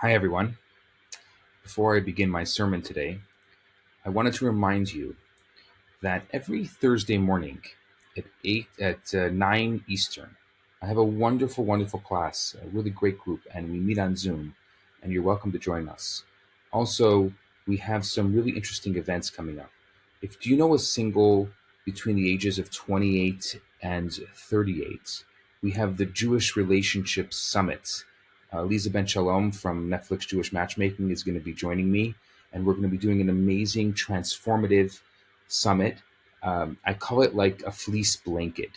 Hi, everyone. Before I begin my sermon today, I wanted to remind you that every Thursday morning at 9 Eastern, I have a wonderful, wonderful class, a really great group, and we meet on Zoom, and you're welcome to join us. Also, we have some really interesting events coming up. If do you know a single between the ages of 28 and 38, we have the Jewish Relationships Summit. Lisa Ben Shalom from Netflix Jewish Matchmaking is going to be joining me, and we're going to be doing an amazing, transformative summit. I call it like a fleece blanket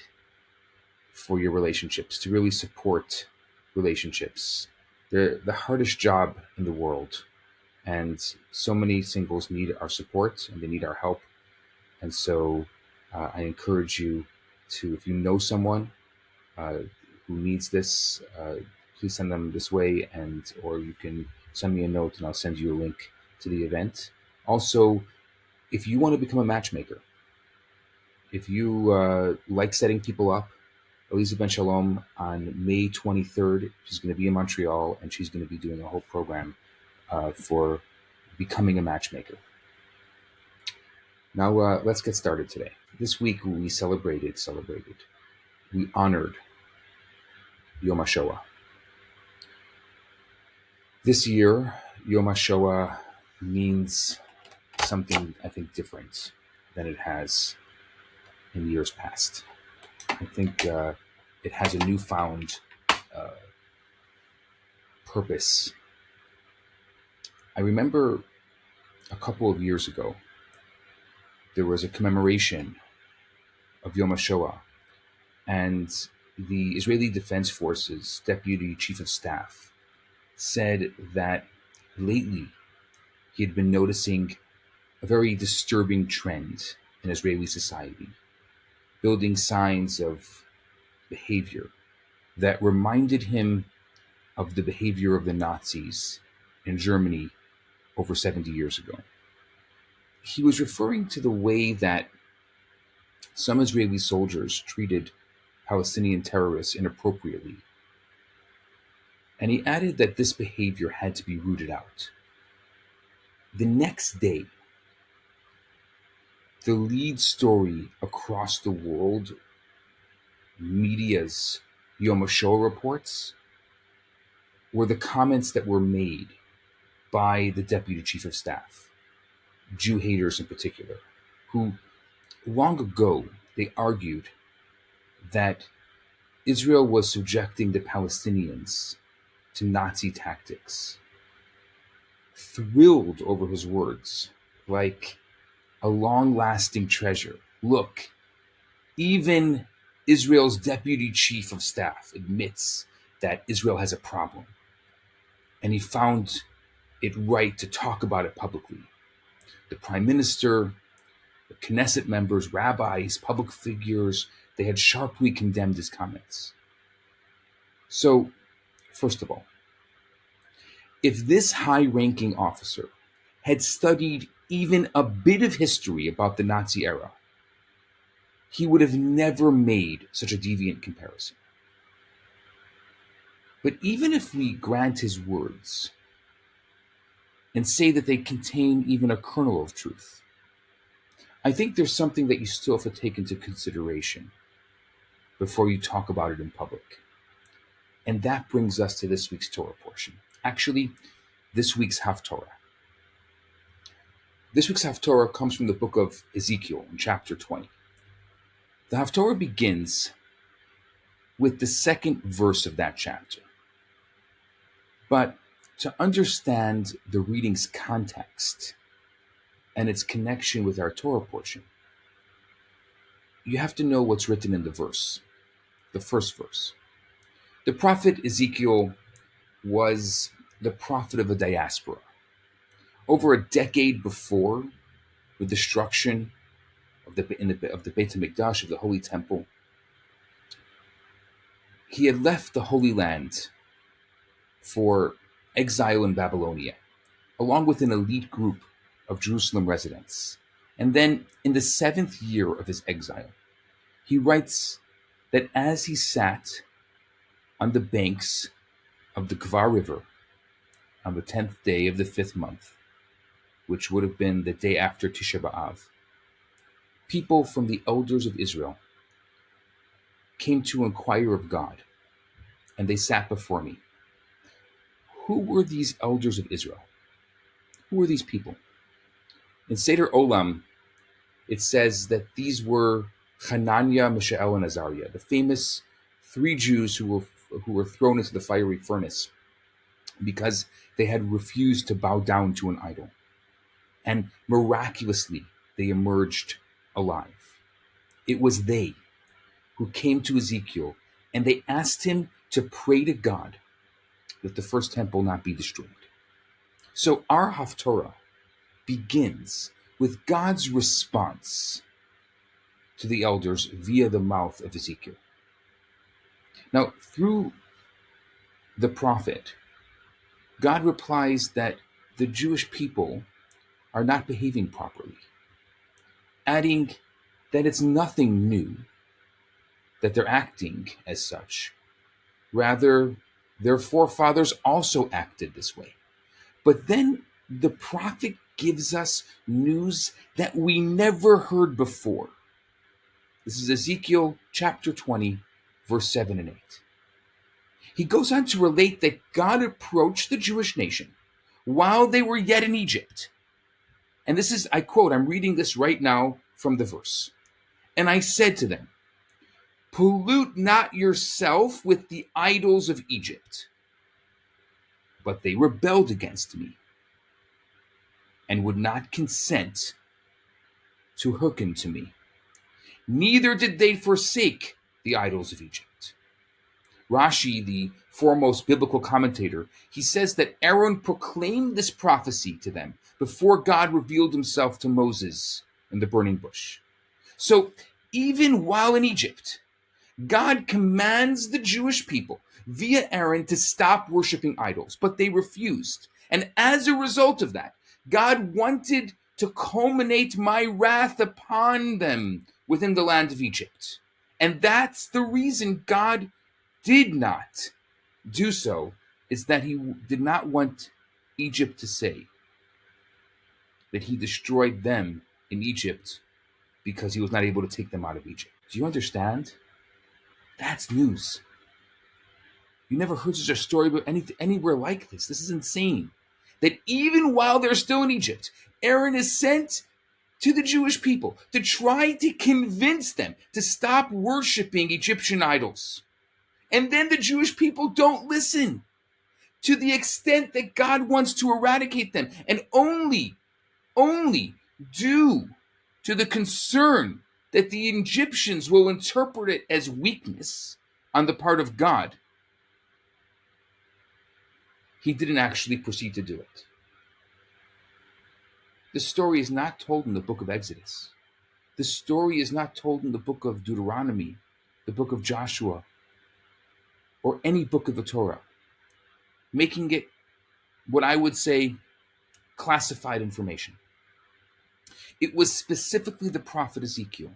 for your relationships to really support relationships. They're the hardest job in the world, and so many singles need our support and they need our help. And so I encourage you to, if you know someone uh, who needs this, please send them this way, and or you can send me a note and I'll send you a link to the event. Also, if you want to become a matchmaker, if you like setting people up, Elisa Ben Shalom on May 23rd, she's going to be in Montreal, and she's going to be doing a whole program for becoming a matchmaker. Now, let's get started today. This week, we we honored Yom HaShoah. This year, Yom HaShoah means something, I think, different than it has in years past. I think it has a newfound purpose. I remember a couple of years ago, there was a commemoration of Yom HaShoah, and the Israeli Defense Forces Deputy Chief of Staff said that lately he had been noticing a very disturbing trend in Israeli society, building signs of behavior that reminded him of the behavior of the Nazis in Germany over 70 years ago. He was referring to the way that some Israeli soldiers treated Palestinian terrorists inappropriately. And he added that this behavior had to be rooted out. The next day, the lead story across the world, media's Yom HaShoah reports, were the comments that were made by the Deputy Chief of Staff, Jew haters in particular, who long ago they argued that Israel was subjecting the Palestinians to Nazi tactics, thrilled over his words like a long-lasting treasure. Look, even Israel's Deputy Chief of Staff admits that Israel has a problem, and he found it right to talk about it publicly. The Prime Minister, the Knesset members, rabbis, public figures, they had sharply condemned his comments. So, first of all, if this high-ranking officer had studied even a bit of history about the Nazi era, he would have never made such a deviant comparison. But even if we grant his words and say that they contain even a kernel of truth, I think there's something that you still have to take into consideration before you talk about it in public. And that brings us to this week's Torah portion. Actually, this week's Haftorah. This week's Haftorah comes from the book of Ezekiel in chapter 20. The Haftorah begins with the second verse of that chapter. But to understand the reading's context and its connection with our Torah portion, you have to know what's written in the verse, the first verse. The prophet Ezekiel was the prophet of a diaspora. Over a decade before the destruction of the Beit HaMikdash, of the Holy Temple, he had left the Holy Land for exile in Babylonia, along with an elite group of Jerusalem residents. And then, in the 7th year of his exile, he writes that as he sat on the banks of the Kvar River on the 10th day of the 5th month, which would have been the day after Tisha B'Av, people from the elders of Israel came to inquire of God, and they sat before me. Who were these elders of Israel? Who were these people? In Seder Olam, it says that these were Hananiah, Mishael, and Azariah, the famous 3 Jews who were thrown into the fiery furnace because they had refused to bow down to an idol. And miraculously, they emerged alive. It was they who came to Ezekiel, and they asked him to pray to God that the first temple not be destroyed. So our Haftorah begins with God's response to the elders via the mouth of Ezekiel. Now, through the prophet, God replies that the Jewish people are not behaving properly, adding that it's nothing new that they're acting as such. Rather, their forefathers also acted this way. But then the prophet gives us news that we never heard before. This is Ezekiel chapter 20, verse 7 and 8. He goes on to relate that God approached the Jewish nation while they were yet in Egypt. And this is, I quote, I'm reading this right now from the verse. And I said to them, pollute not yourself with the idols of Egypt. But they rebelled against me and would not consent to hearken to me. Neither did they forsake the idols of Egypt. Rashi, the foremost biblical commentator, he says that Aaron proclaimed this prophecy to them before God revealed himself to Moses in the burning bush. So even while in Egypt, God commands the Jewish people via Aaron to stop worshiping idols, but they refused. And as a result of that, God wanted to culminate my wrath upon them within the land of Egypt. And that's the reason God did not do so, is that he did not want Egypt to say that he destroyed them in Egypt because he was not able to take them out of Egypt. Do you understand? That's news. You never heard such a story about anywhere like this. This is insane. That even while they're still in Egypt, Aaron is sent to the Jewish people to try to convince them to stop worshiping Egyptian idols. And then the Jewish people don't listen to the extent that God wants to eradicate them, and only due to the concern that the Egyptians will interpret it as weakness on the part of God, he didn't actually proceed to do it. The story is not told in the book of Exodus. The story is not told in the book of Deuteronomy, the book of Joshua, or any book of the Torah, making it what I would say classified information. It was specifically the prophet Ezekiel,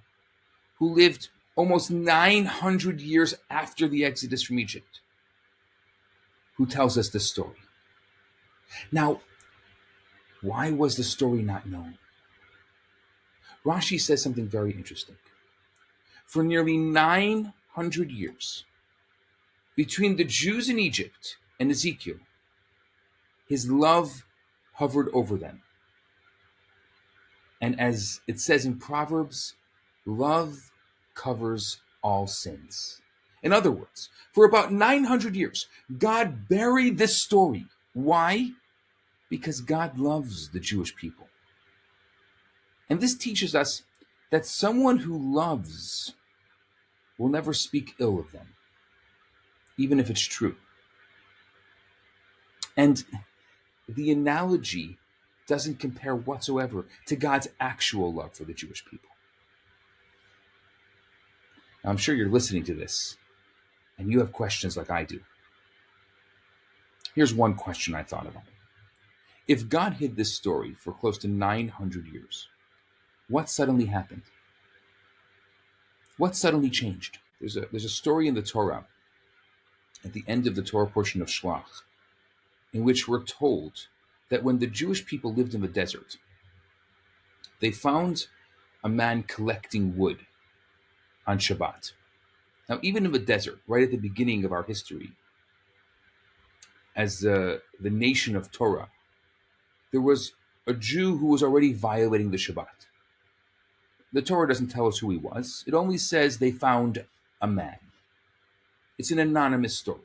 who lived almost 900 years after the Exodus from Egypt, who tells us this story. Now, why was the story not known? Rashi says something very interesting. For nearly 900 years, between the Jews in Egypt and Ezekiel, his love hovered over them. And as it says in Proverbs, love covers all sins. In other words, for about 900 years, God buried this story. Why? Because God loves the Jewish people. And this teaches us that someone who loves will never speak ill of them, even if it's true. And the analogy doesn't compare whatsoever to God's actual love for the Jewish people. Now, I'm sure you're listening to this, and you have questions like I do. Here's one question I thought about. If God hid this story for close to 900 years, what suddenly happened? What suddenly changed? There's a story in the Torah, at the end of the Torah portion of Shlach, in which we're told that when the Jewish people lived in the desert, they found a man collecting wood on Shabbat. Now, even in the desert, right at the beginning of our history, as the nation of Torah, there was a Jew who was already violating the Shabbat. The Torah doesn't tell us who he was. It only says they found a man. It's an anonymous story.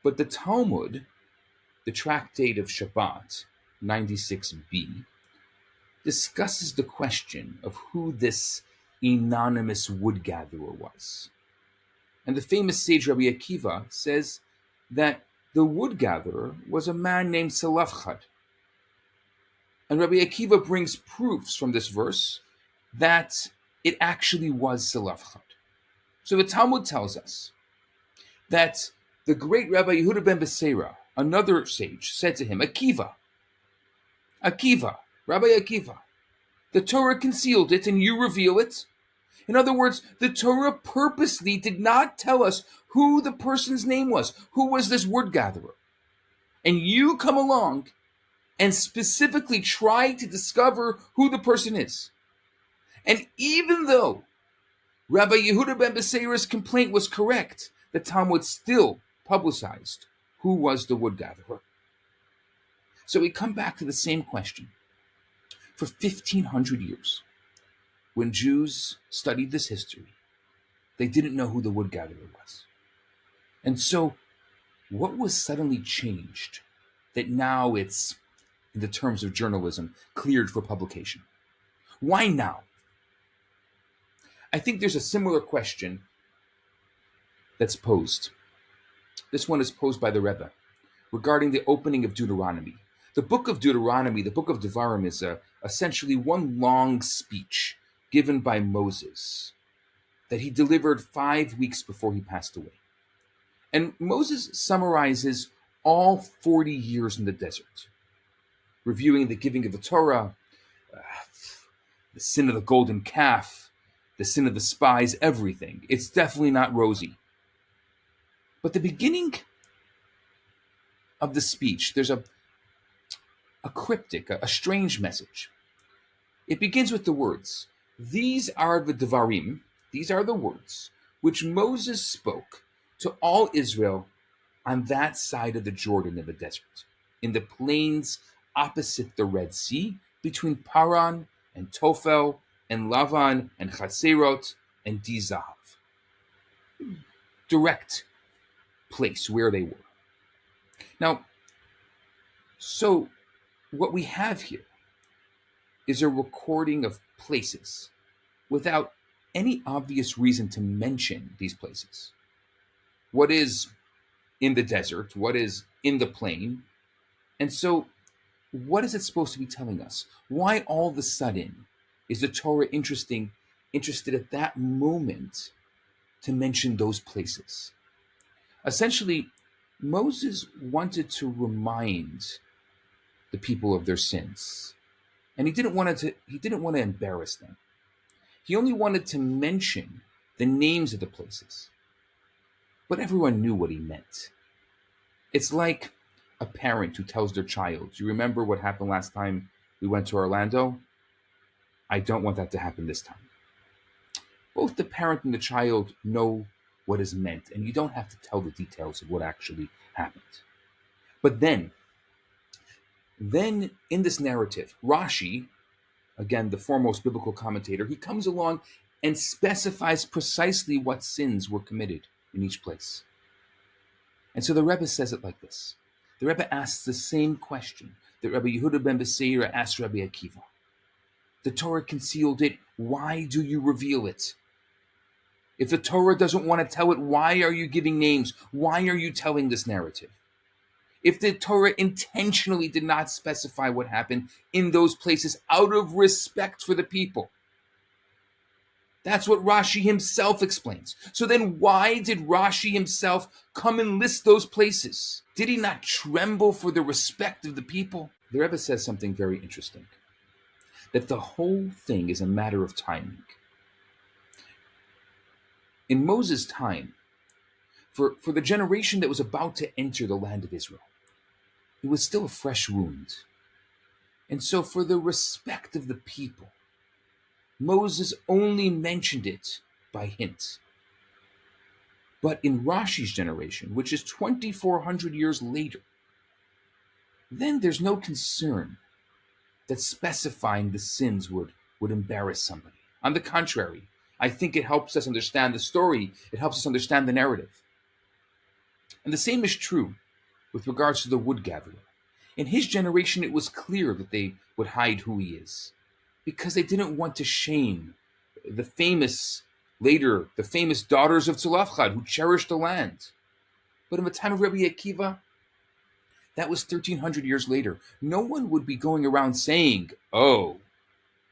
But the Talmud, the tractate of Shabbat, 96b, discusses the question of who this anonymous wood gatherer was. And the famous sage Rabbi Akiva says that the wood gatherer was a man named Salafchad. And Rabbi Akiva brings proofs from this verse that it actually was Salafchad. So the Talmud tells us that the great Rabbi Yehuda ben Beseira, another sage, said to him, Akiva, Rabbi Akiva, the Torah concealed it and you reveal it. In other words, the Torah purposely did not tell us who the person's name was, who was this wood gatherer. And you come along and specifically try to discover who the person is. And even though Rabbi Yehuda ben Beseira's complaint was correct, the Talmud still publicized who was the wood gatherer. So we come back to the same question. For 1,500 years, when Jews studied this history, they didn't know who the wood gatherer was. And so what was suddenly changed that now it's, in the terms of journalism, cleared for publication? Why now? I think there's a similar question that's posed. This one is posed by the Rebbe regarding the opening of Deuteronomy. The book of Deuteronomy, the book of Devarim, is essentially one long speech given by Moses that he delivered 5 weeks before he passed away. And Moses summarizes all 40 years in the desert, reviewing the giving of the Torah, the sin of the golden calf, the sin of the spies, everything. It's definitely not rosy. But the beginning of the speech, there's a cryptic, a strange message. It begins with the words, these are the Devarim, these are the words, which Moses spoke to all Israel on that side of the Jordan in the desert, in the plains opposite the Red Sea, between Paran and Tophel and Lavan and Chaserot and Dizahav. Direct place where they were. Now, so what we have here is a recording of places without any obvious reason to mention these places. What is in the desert? What is in the plain? And so what is it supposed to be telling us? Why all of a sudden is the Torah interested at that moment to mention those places? Essentially, Moses wanted to remind the people of their sins, and he didn't want to embarrass them. He only wanted to mention the names of the places, but everyone knew what he meant. It's like a parent who tells their child, "You remember what happened last time we went to Orlando? I don't want that to happen this time." Both the parent and the child know what is meant, and you don't have to tell the details of what actually happened. But then in this narrative, Rashi, again, the foremost biblical commentator, he comes along and specifies precisely what sins were committed in each place. And so the Rebbe says it like this. The Rebbe asks the same question that Rabbi Yehuda ben Beseira asked Rabbi Akiva. The Torah concealed it. Why do you reveal it? If the Torah doesn't want to tell it, why are you giving names? Why are you telling this narrative? If the Torah intentionally did not specify what happened in those places out of respect for the people, that's what Rashi himself explains. So then why did Rashi himself come and list those places? Did he not tremble for the respect of the people? The Rebbe says something very interesting, that the whole thing is a matter of timing. In Moses' time, for the generation that was about to enter the land of Israel, it was still a fresh wound. And so, for the respect of the people, Moses only mentioned it by hint. But in Rashi's generation, which is 2,400 years later, then there's no concern that specifying the sins would embarrass somebody. On the contrary, I think it helps us understand the story, it helps us understand the narrative. And the same is true with regards to the wood gatherer. In his generation, it was clear that they would hide who he is because they didn't want to shame the famous, the famous daughters of Tzulafchad who cherished the land. But in the time of Rabbi Akiva, that was 1,300 years later. No one would be going around saying, "Oh,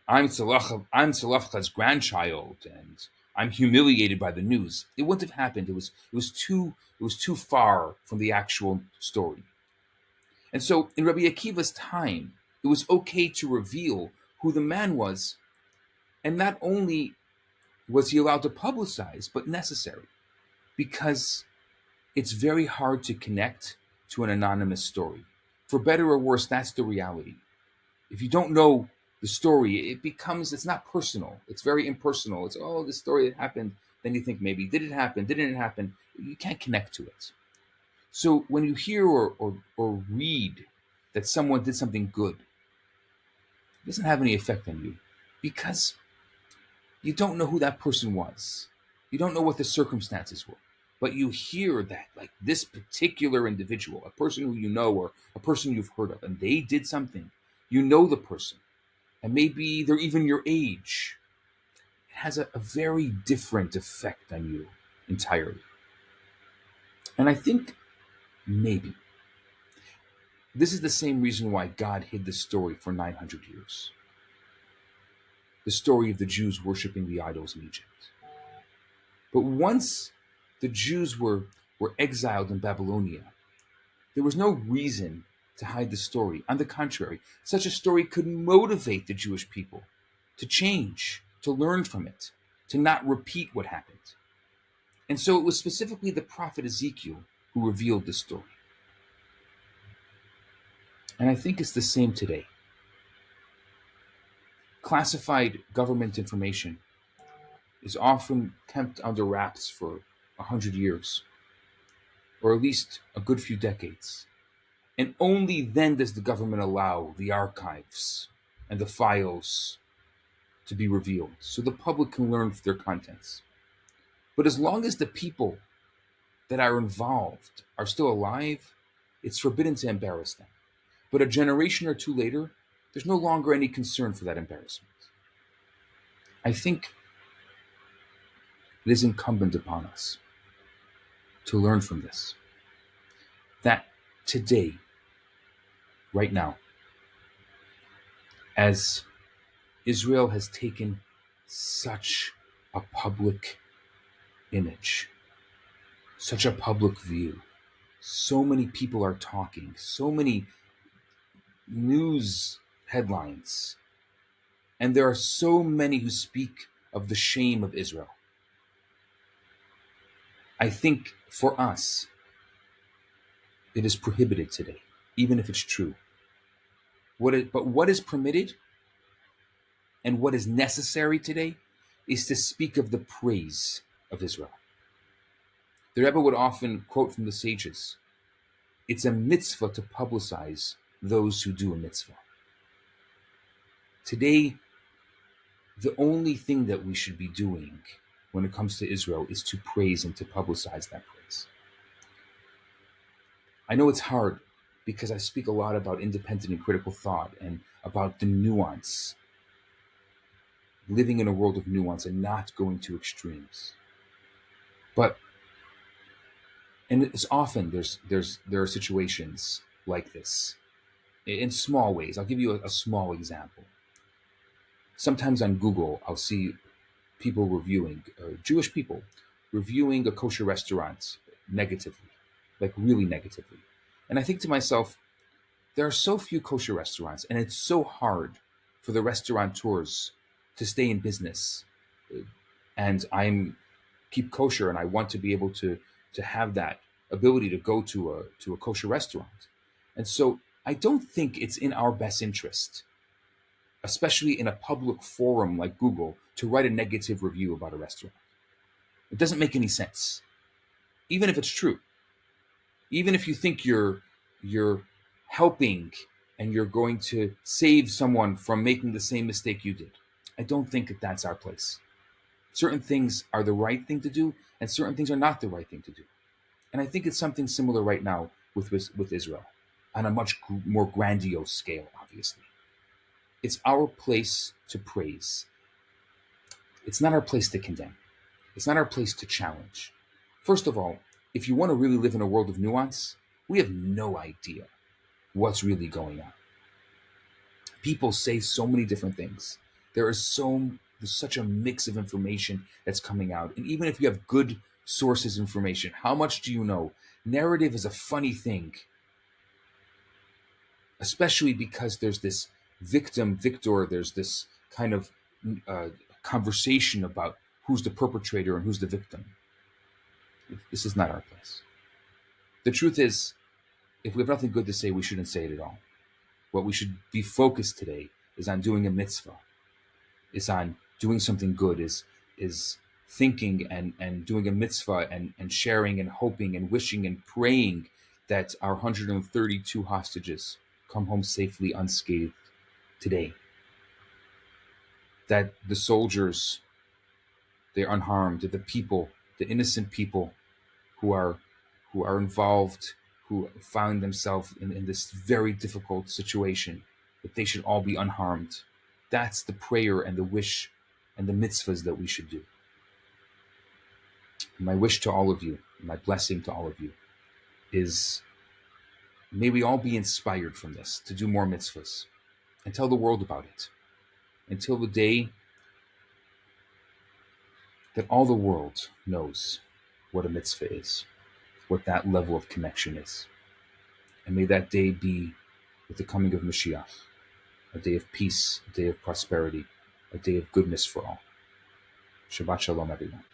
I'm Tzulafchad's grandchild, and I'm humiliated by the news." It wouldn't have happened. It was too far from the actual story. And so, in Rabbi Akiva's time, it was okay to reveal who the man was, and not only was he allowed to publicize, but necessary, because it's very hard to connect to an anonymous story. For better or worse, that's the reality. If you don't know the story, it's not personal. It's very impersonal. It's, oh, this story that happened. Then you think, maybe, did it happen? Didn't it happen? You can't connect to it. So when you hear or read that someone did something good, it doesn't have any effect on you because you don't know who that person was. You don't know what the circumstances were. But you hear that, like, this particular individual, a person who you know or a person you've heard of, and they did something. You know the person, and maybe they're even your age. It has a very different effect on you entirely. And I think maybe this is the same reason why God hid the story for 900 years. The story of the Jews worshiping the idols in Egypt. But once the Jews were exiled in Babylonia, there was no reason to hide the story. On the contrary, such a story could motivate the Jewish people to change, to learn from it, to not repeat what happened. And so it was specifically the prophet Ezekiel who revealed this story. And I think it's the same today. Classified government information is often kept under wraps for 100 years, or at least a good few decades. And only then does the government allow the archives and the files to be revealed so the public can learn their contents. But as long as the people that are involved are still alive, it's forbidden to embarrass them. But a generation or two later, there's no longer any concern for that embarrassment. I think it is incumbent upon us to learn from this, that today, right now, as Israel has taken such a public image, such a public view, so many people are talking, so many news headlines, and there are so many who speak of the shame of Israel. I think for us, it is prohibited today, even if it's true. But what is permitted and what is necessary today is to speak of the praise of Israel. The Rebbe would often quote from the sages, it's a mitzvah to publicize those who do a mitzvah. Today, the only thing that we should be doing when it comes to Israel is to praise and to publicize that praise. I know it's hard because I speak a lot about independent and critical thought and about the nuance, living in a world of nuance and not going to extremes. And it's often there are situations like this in small ways. I'll give you a small example. Sometimes on Google, I'll see people reviewing, Jewish people reviewing a kosher restaurant negatively, like really negatively. And I think to myself, there are so few kosher restaurants, and it's so hard for the restaurateurs to stay in business. And I'm keep kosher, and I want to be able to have that ability to go to a kosher restaurant. And so I don't think it's in our best interest, especially in a public forum like Google, to write a negative review about a restaurant. It doesn't make any sense, even if it's true. Even if you think you're helping and you're going to save someone from making the same mistake you did. I don't think that that's our place. Certain things are the right thing to do, and certain things are not the right thing to do. And I think it's something similar right now with Israel, on a much more grandiose scale, obviously. It's our place to praise. It's not our place to condemn. It's not our place to challenge. First of all, if you want to really live in a world of nuance, we have no idea what's really going on. People say so many different things. There's such a mix of information that's coming out. And even if you have good sources information, how much do you know? Narrative is a funny thing, especially because there's this victor, there's this kind of conversation about who's the perpetrator and who's the victim. This is not our place. The truth is, if we have nothing good to say, we shouldn't say it at all. What we should be focused today is on doing a mitzvah, is on doing something good, is thinking and doing a mitzvah and sharing and hoping and wishing and praying that our 132 hostages come home safely unscathed today. That the soldiers, they're unharmed, that the people, the innocent people who are involved, who found themselves in this very difficult situation, that they should all be unharmed. That's the prayer and the wish and the mitzvahs that we should do. And my wish to all of you, my blessing to all of you, is may we all be inspired from this to do more mitzvahs and tell the world about it until the day that all the world knows what a mitzvah is, what that level of connection is. And may that day be with the coming of Mashiach, a day of peace, a day of prosperity, a day of goodness for all. Shabbat Shalom, everyone.